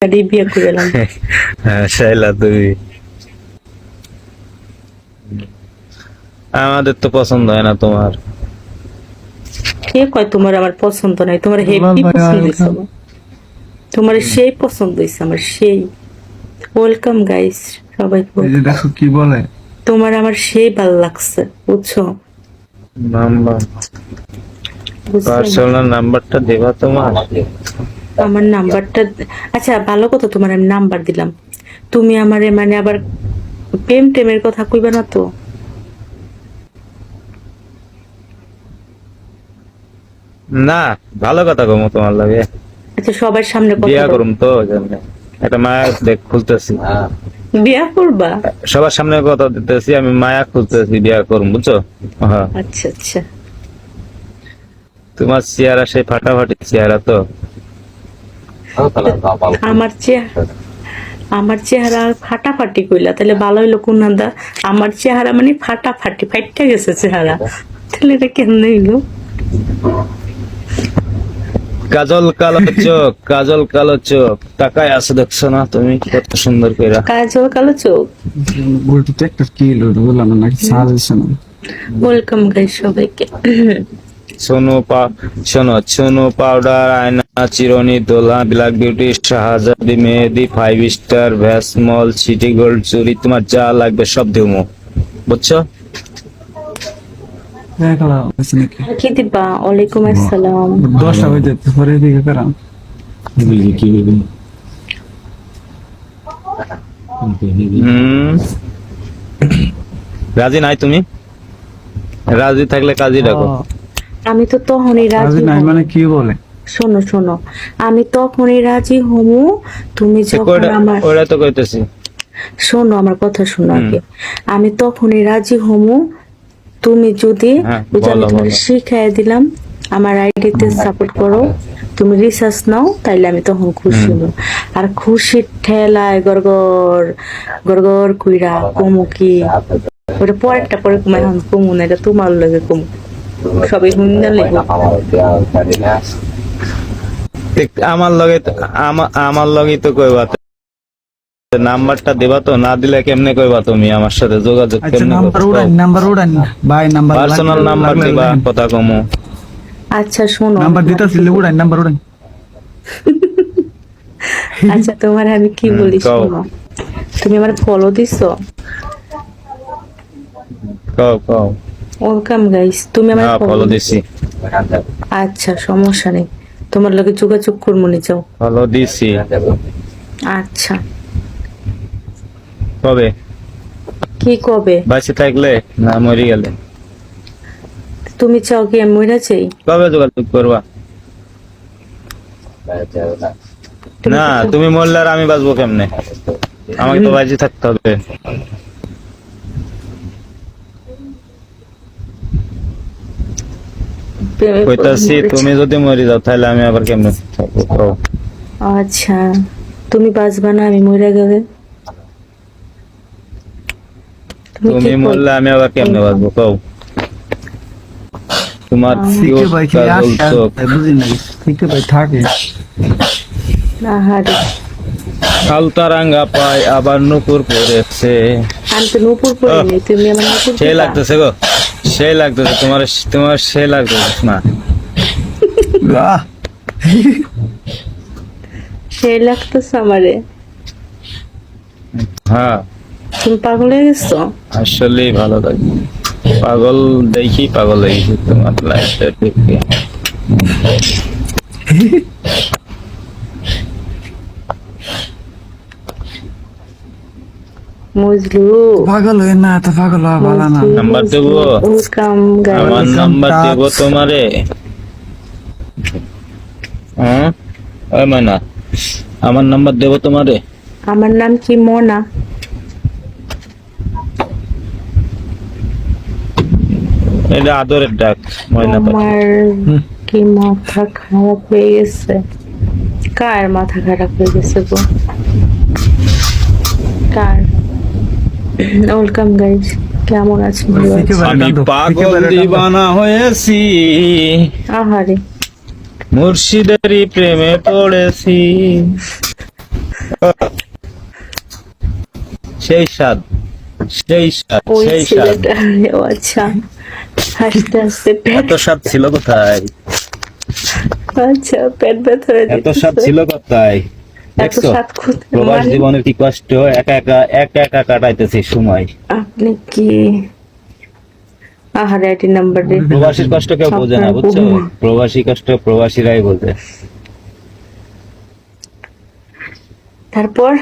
বিয়ে করে এলাম। হ্যাঁ শাইলা তুমি আমাদের তো পছন্দ হয় না তোমার। কে কয় তোমার আমার পছন্দ নাই? তোমার হেভি পছন্দ হয়েছে আমার। তোমার সেই পছন্দ হয়েছে আমার সেই। ওয়েলকাম গাইস সবাই। দেখো কি বলে, তোমার আমার সেই ভালো লাগছে বুঝছো? নাম্বার বুঝছো? পার্সোনাল নাম্বারটা দেবা তোমার? আমার নাম্বারটা আচ্ছা ভালো কথা, তোমার আমি নাম্বার দিলাম, তুমি আমারে মানে আবার প্রেম টেমের কথা কইবা না তো? না ভালো কথা কমো তোমার লাগে। আচ্ছা সবার সামনে কথা বিয়া বলো। করুম তো জানে একটা মায়া দেখ খুলতেছি, বিয়া করবা? সবার সামনে কথা দিতেছি, আমি মায়া খুলতেছি, বিয়া করুম বুঝছো? হ্যাঁ আচ্ছা আচ্ছা। তোমার চেহারা সেই ফাটাফাটি চেহারা তো। আমার চেহারা আর ফাটাফাটি কইলা তাহলে ভালো হইলো কোন দা? আমার চেহারা মানে ফাটাফাটি, ফাইটটা গেছে চেহারা, তাহলে এটা কেমন হইলো? কাজল কালো চোখ, কাজল কালো চোখ, তাকায় আছে দেখছো না তুমি কত সুন্দর করে। কাজল কালো চোখ। উল্টো তো একটা কি হলো বললাম না, নাকি সাজেশন। ওয়েলকাম গাইস সবাইকে। সোনো পাউডার, আয়না, চিরনি, দোলা, ব্ল্যাক বিউটি, শাহজাদি, মেহেদি, 5 স্টার, ভ্যাসমল, সিটি গোল্ড, চুরি, তোমার যা লাগবে সব দেবো বুঝছো? দেখলাম আছে নাকি কি দিবা? ওয়ালাইকুম আসসালাম। 10টা হয়ে যেতে পরে দিকে করাম হুম রাজি নাই তুমি? রাজি থাকলে কাজী ডাকো। আমি তো তখনই রাজি নাই হব। মানে কি বলে, শোনো শোনো, আমি তখনই রাজি হমু তুমি যখন আমার, ওরা তো কইতেছি। শোনো আমার কথা শোনো আগে। আমি তখনই রাজি হমু তুমি যদি হ্যাঁ, ওই যে আমি বলো, তোমার বলো। শিখাই দিলাম, আমার আইডিতে সাপোর্ট করো, তুমি রিসার্চ নাও, তাইলে আমি তখন খুশি হবো। আর খুশির ঠেলায় গড়গড় গড়গড় কইরা কমু কি ওটা পরেরটা পরে কমু, এখন কমু না, এটা তোমার লাগে কমু, সবাই হুন্ডা লেগে। আমার লগে আমার লগেই তো কইবা, নাম্বারটা দিবা তো, না দিলে কেমনে কইবা তুমি আমার সাথে যোগাযোগ আচ্ছা কেমনে নাম্বার উড়ান ভাই, নাম্বার পার্সোনাল নাম্বার দিবা কথা কমু। আচ্ছা শোনো, নাম্বার দিতেছিল উড়ান, নাম্বার উড়ান। আচ্ছা তোমার আমি কি বলি কও। শোনো, তুমি আমার ফলো দিছো? কও কও। ওয়েলকাম গাইস, তুমি আমার হ্যাঁ ফলো দিছি। আচ্ছা সমস্যা নেই, তোমার লগে যোগাযোগ করবো নি, যাও। ফলো দিছি। আচ্ছা কবে? কি কবে? বাঁচে থাকলে না মরে গেলে? তুমি চাও কি আমি মরে যাই? কবে যোগাযোগ করবা? তুমি না কি চাও? তুমি মরলে আর আমি বাঁচবো কেমনে? আমাকে তো বাঁচে থাকতে হবে। প্রেমে কইতাছি পড়ে তুমি যদি মরে যাও তাহলে আমি আবার কেমনে থাকবো কও? আচ্ছা তুমি বাঁচবা না আমি মরে গেলে? তুমি কি মরলে আমি আবার কেমনে বাঁচবো কও? তোমার শিখে ভাই কি কাজল আসে চোখ, বুঝি না, শিখে ভাই থাকে আহারে, আলতারাঙ্গা পায় আবার নুপুর পড়েছে। আমি তো নূপুর পড়িনি, তুমি আমার নূপুর সেই দিবা? লাগতেছে গো, সেই লাগতেছে তোমার, তোমার সেই লাগতেছে না? আহ, সে লাগতেছে আমারে। হ্যাঁ তুমি পাগল হয়ে গেছো? আসলেই ভালো লাগে, পাগল দেখি পাগল হয়ে গেছি তোমার লাইফটা দেখে। মজলু পাগল হয়ে না তো, পাগল হওয়া ভালো না। নাম্বার দেবো? ওয়েলকাম আমার গাইস। নাম্বার দেবো তোমারে? হ্যাঁ ওই মানা, আমার নাম্বার দেবো তোমারে? আমার নাম কি মোনা? এটা আদরের ডাক, ময়না পাখি। আমার কি মাথা খারাপ হয়ে গেছে। কার মাথা খারাপ হয়ে গেছে গো? কার? ওয়েলকাম গাইস, কেমন আছেন? ভালো আছেন? আমি পাগল দিবানা হয়েছি, আহারে মুর্শিদেরই প্রেমে পড়েছি। সেই স্বাদ, সেই স্বাদ, ওই সেই স্বাদ। ছেলেটা, ও আচ্ছা, হাসতে হাসতে পেট, এত স্বাদ ছিল কোথায়? আচ্ছা পেট ব্যথা হয়ে এত স্বাদ যেতেছে। ছিল কোথায়? এত দেখছো স্বাদ কোথায়? প্রবাস মানে জীবনের কি কষ্ট, একা একা একা একা কাটাইতেছি সময়। আপনি কি আহারে আইডি নাম্বার রে, প্রবাসীর কষ্ট কেউ বোঝে না, আপনার বুঝছো? বউ। প্রবাসী কষ্ট প্রবাসীরাই বোঝে। তারপর